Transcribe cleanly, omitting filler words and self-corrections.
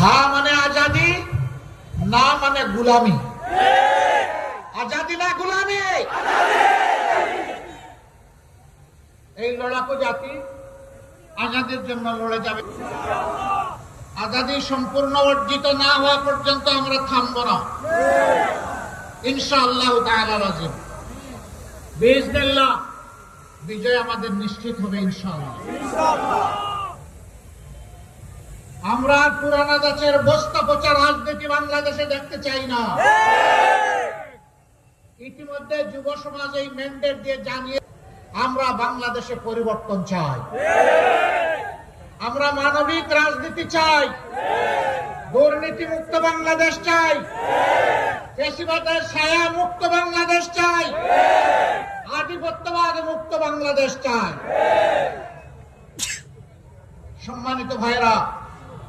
হা মানে আজাদি, না মানে গুলামি। আজাদি না গুলামি, এই লড়াকু জাতি আজাদির জন্য লড়ে যাবে। আজাদি সম্পূর্ণ অর্জিত না হওয়া পর্যন্ত আমরা থামব না, ইনশাআল্লাহ তাআলা রাজিব। বিইজনিল্লাহ বিজয় আমাদের নিশ্চিত হবে ইনশাআল্লাহ। আমরা পুরানা দাসের বস্তা পচা রাজনীতি বাংলাদেশে দেখতে চাই না। ইতিমধ্যে যুব সমাজ এই ম্যান্ডেট দিয়ে জানিয়ে আমরা বাংলাদেশে পরিবর্তন চাই। আমরা মানবিক রাজনীতি চাই, দুর্নীতি মুক্ত বাংলাদেশ চাই, ফ্যাসিবাদের ছায়া মুক্ত বাংলাদেশ চাই, আধিপত্যবাদ মুক্ত বাংলাদেশ চাই। সম্মানিত ভাইরা,